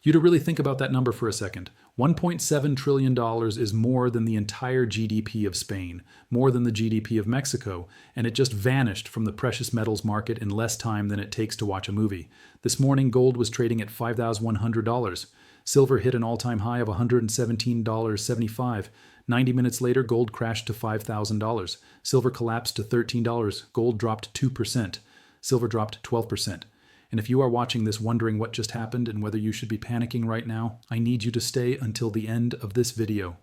You to really think about that number for a second. $1.7 trillion is more than the entire GDP of Spain, more than the GDP of Mexico, and it just vanished from the precious metals market in less time than it takes to watch a movie. This morning, gold was trading at $5,100. Silver hit an all-time high of $117.75. 90 minutes later, gold crashed to $5,000. Silver collapsed to $13. Gold dropped 2%. Silver dropped 12%. And if you are watching this wondering what just happened and whether you should be panicking right now, I need you to stay until the end of this video.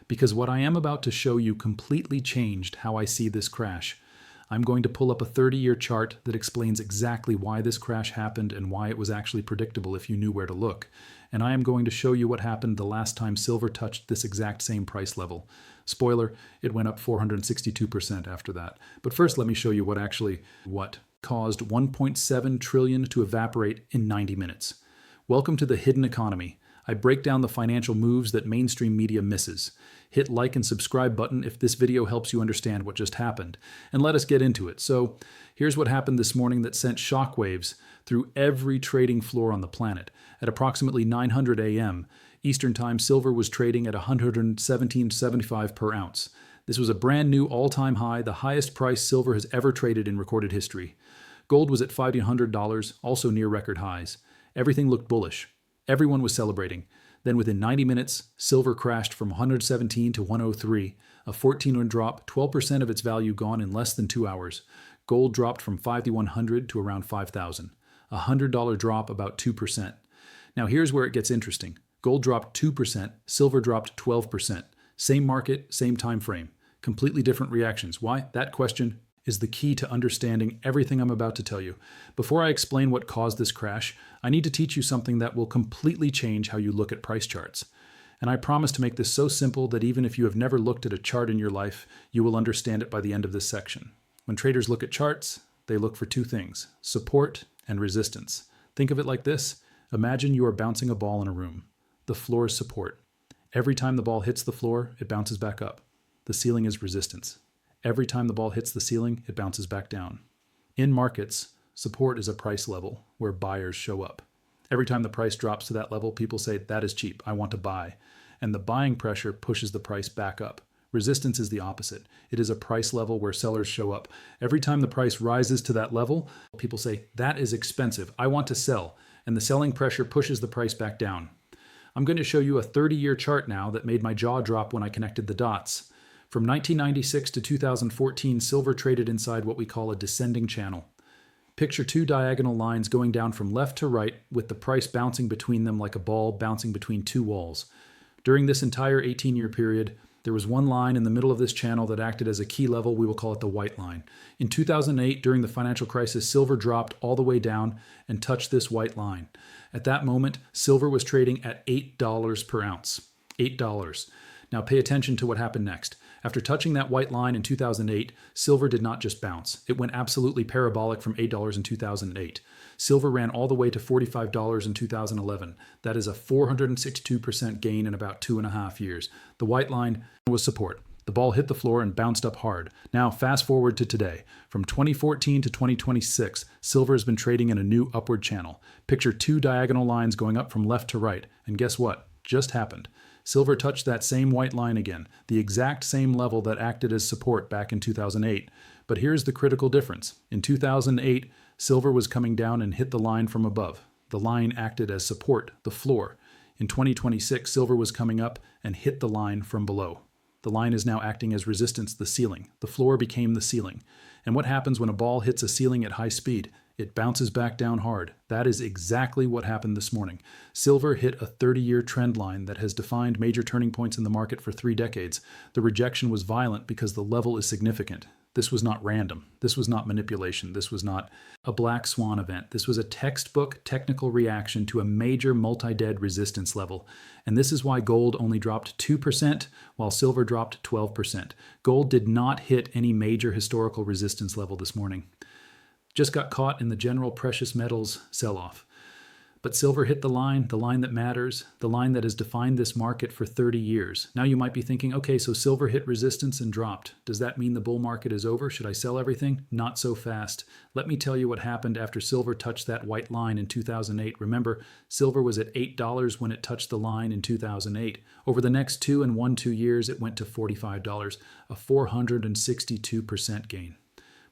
Because what I am about to show you completely changed how I see this crash. I'm going to pull up a 30-year chart that explains exactly why this crash happened and why it was actually predictable if you knew where to look. And I am going to show you what happened the last time silver touched this exact same price level. Spoiler, it went up 462% after that. But first, let me show you what caused 1.7 trillion to evaporate in 90 minutes. Welcome to the hidden economy. I break down the financial moves that mainstream media misses. Hit like and subscribe button if this video helps you understand what just happened. And let us get into it. So here's what happened this morning that sent shockwaves through every trading floor on the planet. At approximately 900 a.m. Eastern Time, silver was trading at $117.75 per ounce. This was a brand new all-time high, the highest price silver has ever traded in recorded history. Gold was at $1,500, also near record highs. Everything looked bullish. Everyone was celebrating. Then within 90 minutes, silver crashed from 117 to 103, a 14-1 drop, 12% of its value gone in less than 2 hours. Gold dropped from $5,100 to around $5,000, a $100 drop, about 2%. Now here's where it gets interesting. Gold dropped 2%, silver dropped 12%. Same market, same time frame. Completely different reactions. Why? That question is the key to understanding everything I'm about to tell you. Before I explain what caused this crash, I need to teach you something that will completely change how you look at price charts. And I promise to make this so simple that even if you have never looked at a chart in your life, you will understand it by the end of this section. When traders look at charts, they look for two things: support and resistance. Think of it like this. Imagine you are bouncing a ball in a room. The floor is support. Every time the ball hits the floor, it bounces back up. The ceiling is resistance. Every time the ball hits the ceiling, it bounces back down. In markets, support is a price level where buyers show up. Every time the price drops to that level, people say, that is cheap, I want to buy. And the buying pressure pushes the price back up. Resistance is the opposite. It is a price level where sellers show up. Every time the price rises to that level, people say, that is expensive, I want to sell. And the selling pressure pushes the price back down. I'm going to show you a 30-year chart now that made my jaw drop when I connected the dots. From 1996 to 2014, silver traded inside what we call a descending channel. Picture two diagonal lines going down from left to right with the price bouncing between them like a ball bouncing between two walls. During this entire 18-year period, there was one line in the middle of this channel that acted as a key level. We will call it the white line. In 2008, during the financial crisis, silver dropped all the way down and touched this white line. At that moment, silver was trading at $8 per ounce. $8. Now pay attention to what happened next. After touching that white line in 2008, silver did not just bounce. It went absolutely parabolic from $8 in 2008. Silver ran all the way to $45 in 2011. That is a 462% gain in about 2.5 years. The white line was support. The ball hit the floor and bounced up hard. Now fast forward to today. From 2014 to 2026, silver has been trading in a new upward channel. Picture two diagonal lines going up from left to right. And guess what? Just happened. Silver touched that same white line again, the exact same level that acted as support back in 2008. But here's the critical difference. In 2008, silver was coming down and hit the line from above. The line acted as support, the floor. In 2026, silver was coming up and hit the line from below. The line is now acting as resistance, the ceiling. The floor became the ceiling. And what happens when a ball hits a ceiling at high speed? It bounces back down hard. That is exactly what happened this morning. Silver hit a 30-year trend line that has defined major turning points in the market for 3 decades. The rejection was violent because the level is significant. This was not random. This was not manipulation. This was not a black swan event. This was a textbook technical reaction to a major multi-dead resistance level. And this is why gold only dropped 2% while silver dropped 12%. Gold did not hit any major historical resistance level this morning. Just got caught in the general precious metals sell-off. But silver hit the line that matters, the line that has defined this market for 30 years. Now you might be thinking, okay, so silver hit resistance and dropped. Does that mean the bull market is over? Should I sell everything? Not so fast. Let me tell you what happened after silver touched that white line in 2008. Remember, silver was at $8 when it touched the line in 2008. Over the next 2 years, it went to $45, a 462% gain.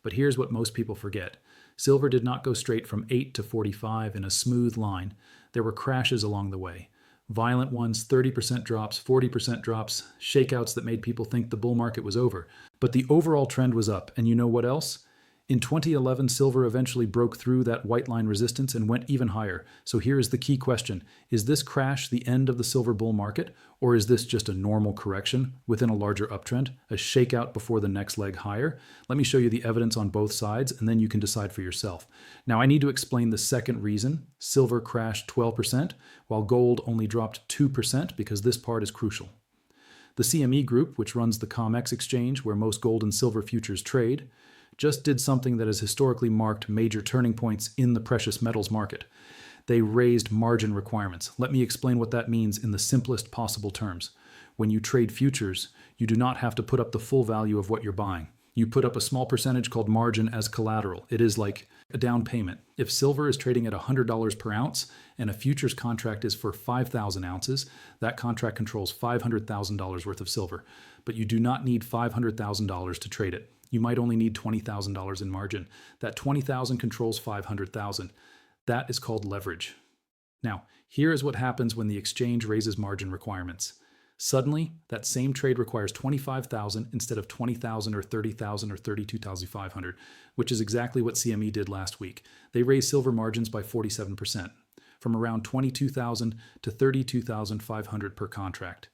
But here's what most people forget. Silver did not go straight from 8 to 45 in a smooth line. There were crashes along the way. Violent ones, 30% drops, 40% drops, shakeouts that made people think the bull market was over. But the overall trend was up, and you know what else? In 2011, silver eventually broke through that white line resistance and went even higher. So here is the key question. Is this crash the end of the silver bull market, or is this just a normal correction within a larger uptrend, a shakeout before the next leg higher? Let me show you the evidence on both sides, and then you can decide for yourself. Now, I need to explain the second reason silver crashed 12%, while gold only dropped 2%, because this part is crucial. The CME Group, which runs the COMEX exchange where most gold and silver futures trade, just did something that has historically marked major turning points in the precious metals market. They raised margin requirements. Let me explain what that means in the simplest possible terms. When you trade futures, you do not have to put up the full value of what you're buying. You put up a small percentage called margin as collateral. It is like a down payment. If silver is trading at $100 per ounce and a futures contract is for 5,000 ounces, that contract controls $500,000 worth of silver. But you do not need $500,000 to trade it. You might only need $20,000 in margin. That $20,000 controls $500,000. That is called leverage. Now, here is what happens when the exchange raises margin requirements. Suddenly, that same trade requires $25,000 instead of $20,000 or $30,000 or $32,500, which is exactly what CME did last week. They raised silver margins by 47%, from around $22,000 to $32,500 per contract.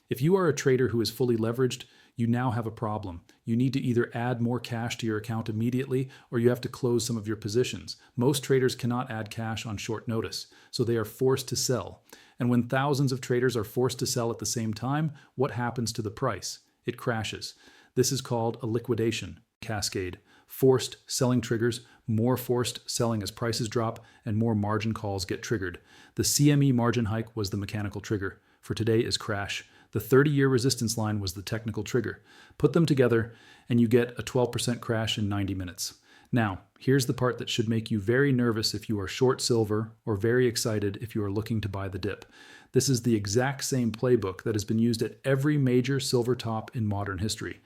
If you are a trader who is fully leveraged, you now have a problem. You need to either add more cash to your account immediately, or you have to close some of your positions. Most traders cannot add cash on short notice, so they are forced to sell. And when thousands of traders are forced to sell at the same time, what happens to the price? It crashes. This is called a liquidation cascade. Forced selling triggers, more forced selling as prices drop, and more margin calls get triggered. The CME margin hike was the mechanical trigger. For today is crash. The 30-year resistance line was the technical trigger. Put them together, and you get a 12% crash in 90 minutes. Now, here's the part that should make you very nervous if you are short silver, or very excited if you are looking to buy the dip. This is the exact same playbook that has been used at every major silver top in modern history.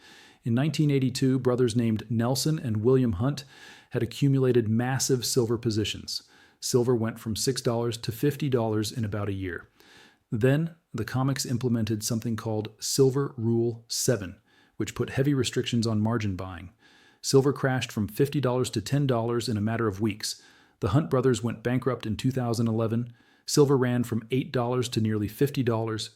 In 1982, brothers named Nelson and William Hunt had accumulated massive silver positions. Silver went from $6 to $50 in about a year. Then, the COMEX implemented something called Silver Rule 7, which put heavy restrictions on margin buying. Silver crashed from $50 to $10 in a matter of weeks. The Hunt brothers went bankrupt in 2011. Silver ran from $8 to nearly $50.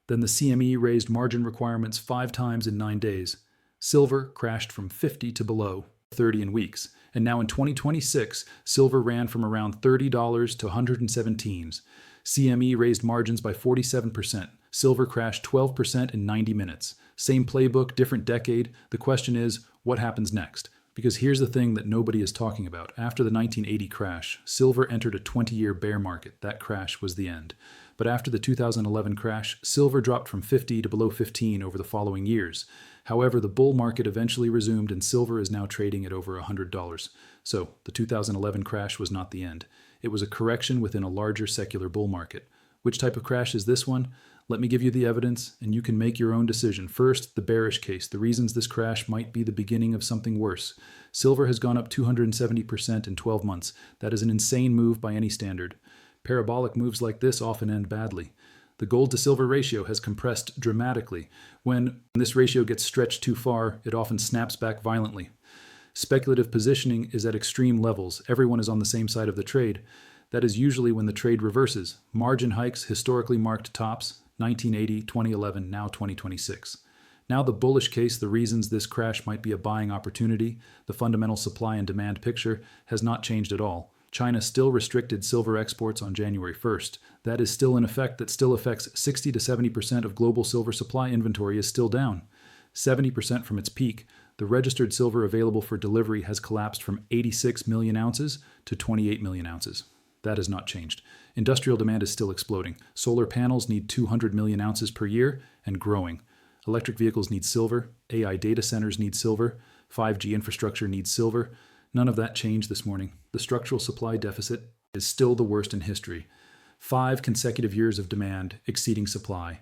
Then the CME raised margin requirements 5 times in 9 days. Silver crashed from 50 to below 30 in weeks. And now in 2026, silver ran from around $30 to 117s. CME raised margins by 47%. Silver crashed 12% in 90 minutes. Same playbook, different decade. The question is, what happens next? Because here's the thing that nobody is talking about. After the 1980 crash, silver entered a 20-year bear market. That crash was the end. But after the 2011 crash, silver dropped from 50 to below 15 over the following years. However, the bull market eventually resumed and silver is now trading at over $100. So the 2011 crash was not the end. It was a correction within a larger secular bull market. Which type of crash is this one? Let me give you the evidence, and you can make your own decision. First, the bearish case, the reasons this crash might be the beginning of something worse. Silver has gone up 270% in 12 months. That is an insane move by any standard. Parabolic moves like this often end badly. The gold to silver ratio has compressed dramatically. When this ratio gets stretched too far, it often snaps back violently. Speculative positioning is at extreme levels. Everyone is on the same side of the trade. That is usually when the trade reverses. Margin hikes historically marked tops, 1980, 2011, now 2026. Now the bullish case, the reasons this crash might be a buying opportunity, the fundamental supply and demand picture, has not changed at all. China still restricted silver exports on January 1st. That is still in effect. That still affects 60 to 70% of global silver supply inventory is still down. 70% from its peak. The registered silver available for delivery has collapsed from 86 million ounces to 28 million ounces. That has not changed. Industrial demand is still exploding. Solar panels need 200 million ounces per year and growing. Electric vehicles need silver. AI data centers need silver. 5G infrastructure needs silver. None of that changed this morning. The structural supply deficit is still the worst in history. 5 consecutive years of demand exceeding supply.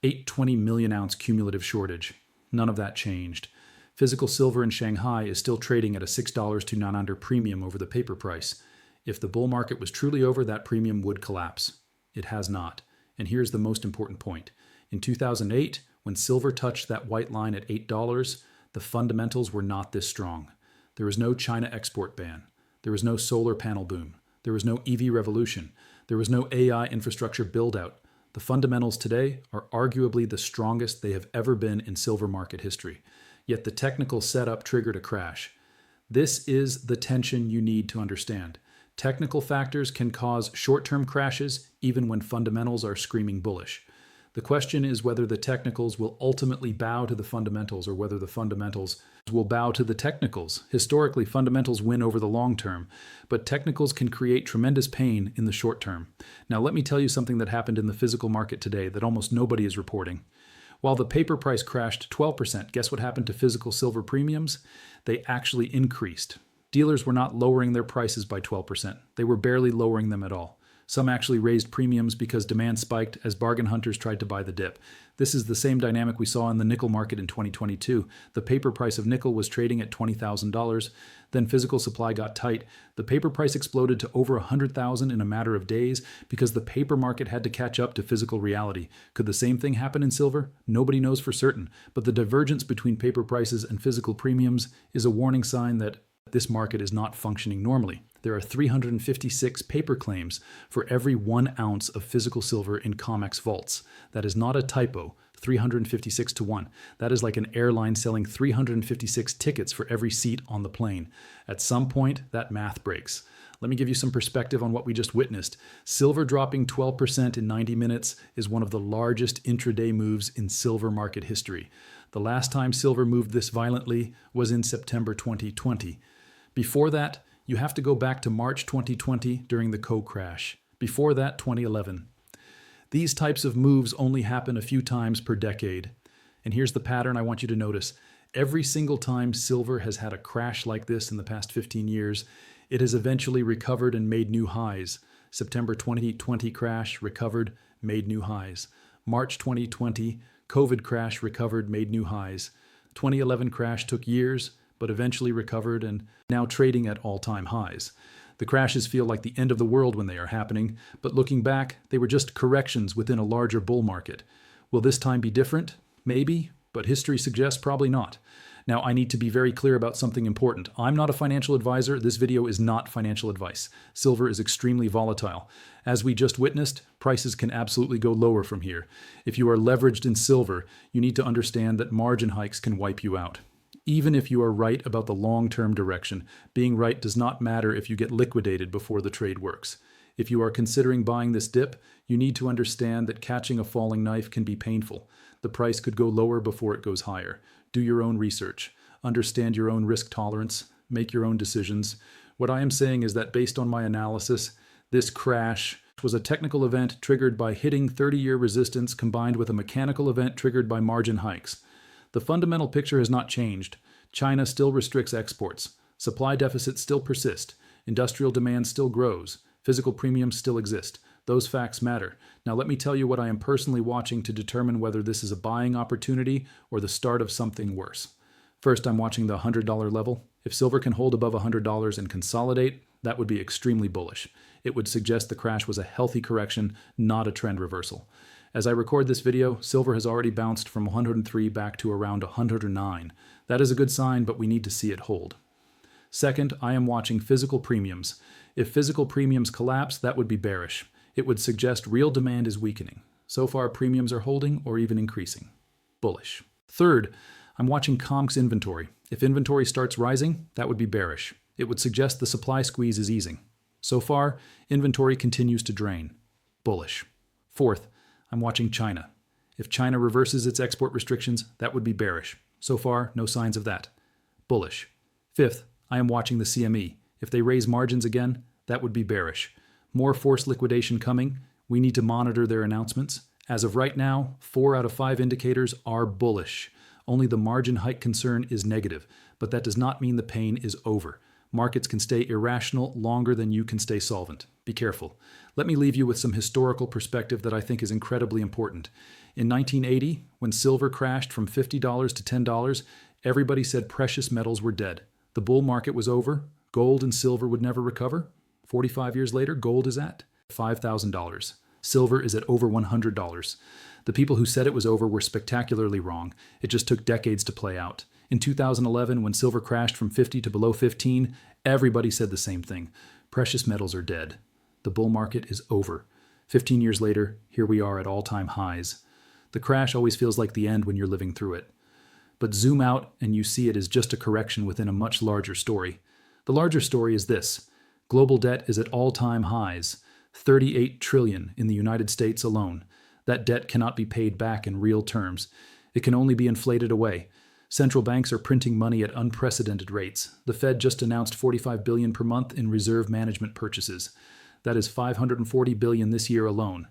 820 million ounce cumulative shortage. None of that changed. Physical silver in Shanghai is still trading at a $6 to 9 under premium over the paper price. If the bull market was truly over, that premium would collapse. It has not. And here's the most important point. In 2008, when silver touched that white line at $8, the fundamentals were not this strong. There was no China export ban. There was no solar panel boom. There was no EV revolution. There was no AI infrastructure build-out. The fundamentals today are arguably the strongest they have ever been in silver market history. Yet the technical setup triggered a crash. This is the tension you need to understand. Technical factors can cause short-term crashes even when fundamentals are screaming bullish. The question is whether the technicals will ultimately bow to the fundamentals or whether the fundamentals will bow to the technicals. Historically, fundamentals win over the long term, but technicals can create tremendous pain in the short term. Now, let me tell you something that happened in the physical market today that almost nobody is reporting. While the paper price crashed 12%, guess what happened to physical silver premiums? They actually increased. Dealers were not lowering their prices by 12%. They were barely lowering them at all. Some actually raised premiums because demand spiked as bargain hunters tried to buy the dip. This is the same dynamic we saw in the nickel market in 2022. The paper price of nickel was trading at $20,000. Then physical supply got tight. The paper price exploded to over $100,000 in a matter of days because the paper market had to catch up to physical reality. Could the same thing happen in silver? Nobody knows for certain. But the divergence between paper prices and physical premiums is a warning sign that this market is not functioning normally. There are 356 paper claims for every 1 ounce of physical silver in COMEX vaults. That is not a typo, 356 to 1. That is like an airline selling 356 tickets for every seat on the plane. At some point, that math breaks. Let me give you some perspective on what we just witnessed. Silver dropping 12% in 90 minutes is one of the largest intraday moves in silver market history. The last time silver moved this violently was in September 2020. Before that, you have to go back to March 2020 during the crash. Before that, 2011. These types of moves only happen a few times per decade. And here's the pattern I want you to notice. Every single time silver has had a crash like this in the past 15 years, it has eventually recovered and made new highs. September 2020 crash, recovered, made new highs. March 2020, COVID crash, recovered, made new highs. 2011 crash took years, but eventually recovered and now trading at all-time highs. The crashes feel like the end of the world when they are happening, but looking back, they were just corrections within a larger bull market. Will this time be different? Maybe, but history suggests probably not. Now, I need to be very clear about something important. I'm not a financial advisor. This video is not financial advice. Silver is extremely volatile. As we just witnessed, prices can absolutely go lower from here. If you are leveraged in silver, you need to understand that margin hikes can wipe you out. Even if you are right about the long-term direction, being right does not matter if you get liquidated before the trade works. If you are considering buying this dip, you need to understand that catching a falling knife can be painful. The price could go lower before it goes higher. Do your own research. Understand your own risk tolerance. Make your own decisions. What I am saying is that based on my analysis, this crash was a technical event triggered by hitting 30-year resistance combined with a mechanical event triggered by margin hikes. The fundamental picture has not changed. China still restricts exports. Supply deficits still persist. Industrial demand still grows. Physical premiums still exist. Those facts matter. Now let me tell you what I am personally watching to determine whether this is a buying opportunity or the start of something worse. First, I'm watching the $100 level. If silver can hold above $100 and consolidate, that would be extremely bullish. It would suggest the crash was a healthy correction, not a trend reversal. As I record this video, silver has already bounced from 103 back to around 109. That is a good sign, but we need to see it hold. Second, I am watching physical premiums. If physical premiums collapse, that would be bearish. It would suggest real demand is weakening. So far, premiums are holding or even increasing. Bullish. Third, I'm watching COMEX inventory. If inventory starts rising, that would be bearish. It would suggest the supply squeeze is easing. So far, inventory continues to drain. Bullish. Fourth, I'm watching China. If China reverses its export restrictions, that would be bearish. So far, no signs of that. Bullish. Fifth, I am watching the CME. If they raise margins again, that would be bearish. More forced liquidation coming. We need to monitor their announcements. As of right now, 4 out of 5 indicators are bullish. Only the margin hike concern is negative, but that does not mean the pain is over. Markets can stay irrational longer than you can stay solvent. Be careful. Let me leave you with some historical perspective that I think is incredibly important. In 1980, when silver crashed from $50 to $10, everybody said precious metals were dead. The bull market was over. Gold and silver would never recover. 45 years later, gold is at $5,000. Silver is at over $100. The people who said it was over were spectacularly wrong. It just took decades to play out. In 2011, when silver crashed from 50 to below 15, everybody said the same thing. Precious metals are dead. The bull market is over. 15 years later, here we are at all-time highs. The crash always feels like the end when you're living through it. But zoom out and you see it as just a correction within a much larger story. The larger story is this. Global debt is at all-time highs, 38 trillion in the United States alone. That debt cannot be paid back in real terms. It can only be inflated away. Central banks are printing money at unprecedented rates. The Fed just announced $45 billion per month in reserve management purchases. That is $540 billion this year alone.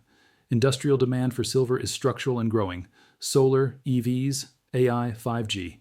Industrial demand for silver is structural and growing. Solar, EVs, AI, 5G.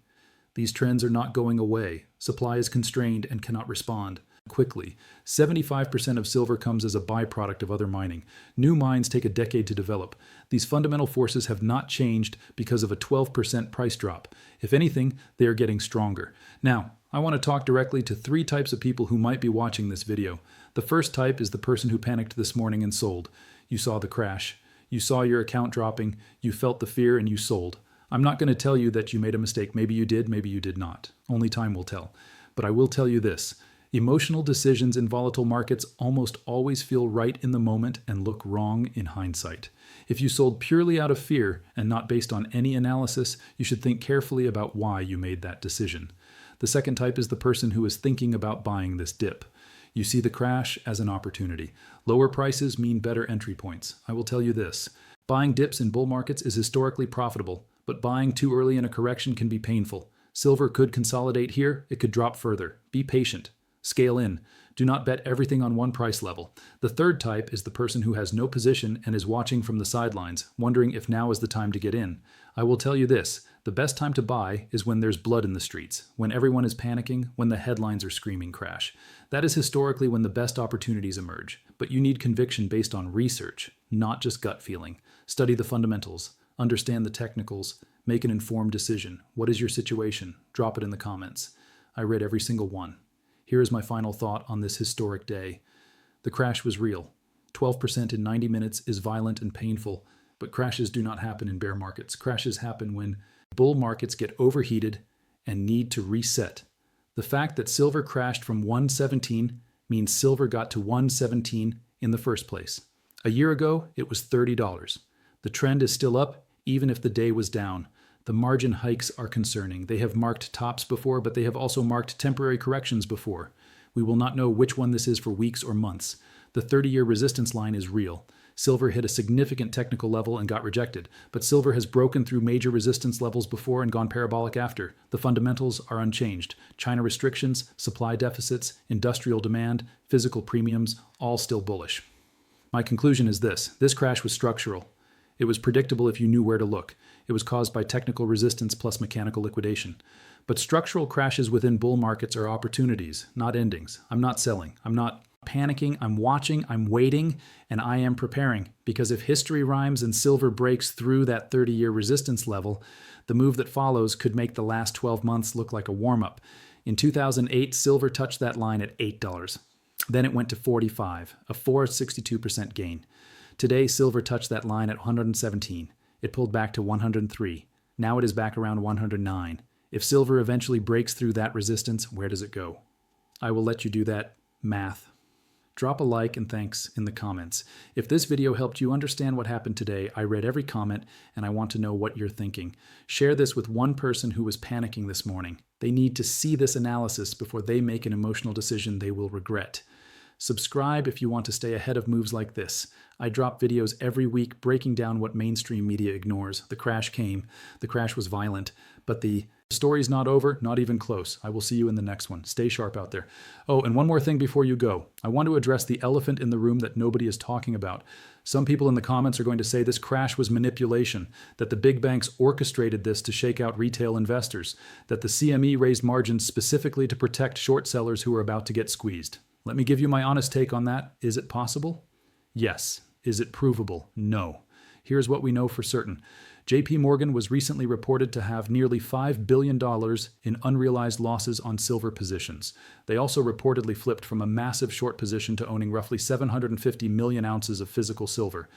These trends are not going away. Supply is constrained and cannot respond quickly. 75% of silver comes as a byproduct of other mining. New mines take a decade to develop. These fundamental forces have not changed because of a 12% price drop. If anything, they are getting stronger. Now, I want to talk directly to 3 types of people who might be watching this video. The first type is the person who panicked this morning and sold. You saw the crash. You saw your account dropping. You felt the fear and you sold. I'm not going to tell you that you made a mistake. Maybe you did, maybe you did not. Only time will tell. But I will tell you this. Emotional decisions in volatile markets almost always feel right in the moment and look wrong in hindsight. If you sold purely out of fear and not based on any analysis, you should think carefully about why you made that decision. The second type is the person who is thinking about buying this dip. You see the crash as an opportunity. Lower prices mean better entry points. I will tell you this. Buying dips in bull markets is historically profitable, but buying too early in a correction can be painful. Silver could consolidate here. It could drop further. Be patient. Scale in. Do not bet everything on one price level. The third type is the person who has no position and is watching from the sidelines, wondering if now is the time to get in. I will tell you this, the best time to buy is when there's blood in the streets, when everyone is panicking, when the headlines are screaming crash. That is historically when the best opportunities emerge. But you need conviction based on research, not just gut feeling. Study the fundamentals, understand the technicals, make an informed decision. What is your situation? Drop it in the comments. I read every single one. Here is my final thought on this historic day. The crash was real. 12% in 90 minutes is violent and painful, but crashes do not happen in bear markets. Crashes happen when bull markets get overheated and need to reset. The fact that silver crashed from 117 means silver got to 117 in the first place. A year ago, it was $30. The trend is still up, even if the day was down. The margin hikes are concerning. They have marked tops before, but they have also marked temporary corrections before. We will not know which one this is for weeks or months. The 30-year resistance line is real. Silver hit a significant technical level and got rejected, but silver has broken through major resistance levels before and gone parabolic after. The fundamentals are unchanged. China restrictions, supply deficits, industrial demand, physical premiums, all still bullish. My conclusion is this. This crash was structural. It was predictable if you knew where to look. It was caused by technical resistance plus mechanical liquidation. But structural crashes within bull markets are opportunities, not endings. I'm not selling. I'm not panicking. I'm watching. I'm waiting. And I am preparing. Because if history rhymes and silver breaks through that 30-year resistance level, the move that follows could make the last 12 months look like a warm-up. In 2008, silver touched that line at $8. Then it went to $45, a 462% gain. Today, silver touched that line at 117. It pulled back to 103. Now it is back around 109. If silver eventually breaks through that resistance, where does it go? I will let you do that math. Drop a like and thanks in the comments. If this video helped you understand what happened today, I read every comment and I want to know what you're thinking. Share this with one person who was panicking this morning. They need to see this analysis before they make an emotional decision they will regret. Subscribe if you want to stay ahead of moves like this. I drop videos every week breaking down what mainstream media ignores. The crash came. The crash was violent, but the story's not over, not even close. I will see you in the next one. Stay sharp out there. Oh, and one more thing before you go. I want to address the elephant in the room that nobody is talking about. Some people in the comments are going to say this crash was manipulation, that the big banks orchestrated this to shake out retail investors, that the CME raised margins specifically to protect short sellers who are about to get squeezed. Let me give you my honest take on that. Is it possible? Yes. Is it provable? No. Here's what we know for certain. JP Morgan was recently reported to have nearly $5 billion in unrealized losses on silver positions. They also reportedly flipped from a massive short position to owning roughly 750 million ounces of physical silver.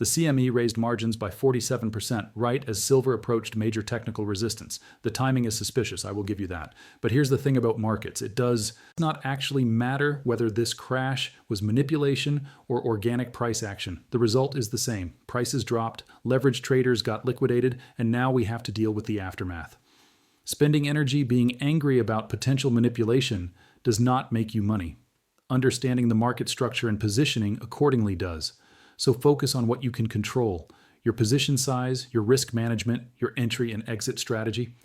The CME raised margins by 47% right as silver approached major technical resistance. The timing is suspicious, I will give you that. But here's the thing about markets. It does not actually matter whether this crash was manipulation or organic price action. The result is the same. Prices dropped, leveraged traders got liquidated, and now we have to deal with the aftermath. Spending energy being angry about potential manipulation does not make you money. Understanding the market structure and positioning accordingly does. So focus on what you can control, your position size, your risk management, your entry and exit strategy.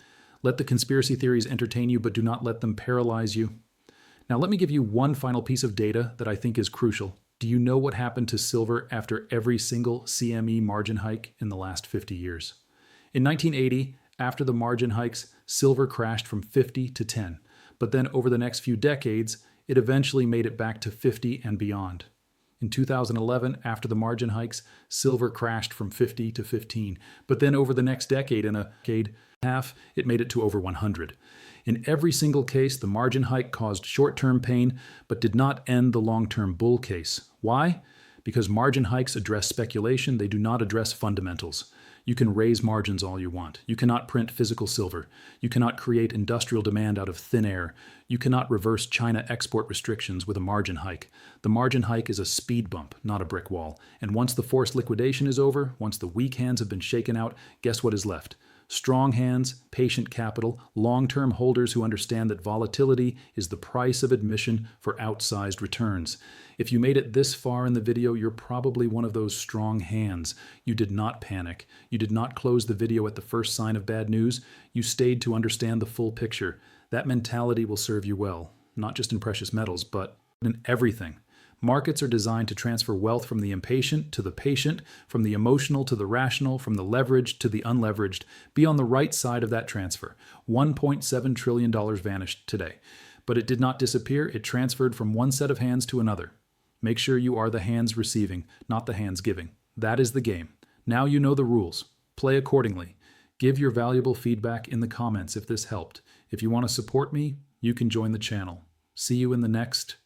Let the conspiracy theories entertain you, but do not let them paralyze you. Now let me give you one final piece of data that I think is crucial. Do you know what happened to silver after every single CME margin hike in the last 50 years? In 1980, after the margin hikes, silver crashed from 50 to 10. But then over the next few decades, it eventually made it back to 50 and beyond. In 2011, after the margin hikes, silver crashed from 50 to 15. But then over the next decade and a decade and a half, it made it to over 100. In every single case, the margin hike caused short-term pain, but did not end the long-term bull case. Why? Because margin hikes address speculation, they do not address fundamentals. You can raise margins all you want. You cannot print physical silver. You cannot create industrial demand out of thin air. You cannot reverse China export restrictions with a margin hike. The margin hike is a speed bump, not a brick wall. And once the forced liquidation is over, once the weak hands have been shaken out, guess what is left? Strong hands, patient capital, long-term holders who understand that volatility is the price of admission for outsized returns. If you made it this far in the video, you're probably one of those strong hands. You did not panic. You did not close the video at the first sign of bad news. You stayed to understand the full picture. That mentality will serve you well, not just in precious metals, but in everything. Markets are designed to transfer wealth from the impatient to the patient, from the emotional to the rational, from the leveraged to the unleveraged. Be on the right side of that transfer. $1.7 trillion vanished today. But it did not disappear. It transferred from one set of hands to another. Make sure you are the hands receiving, not the hands giving. That is the game. Now you know the rules. Play accordingly. Give your valuable feedback in the comments if this helped. If you want to support me, you can join the channel. See you in the next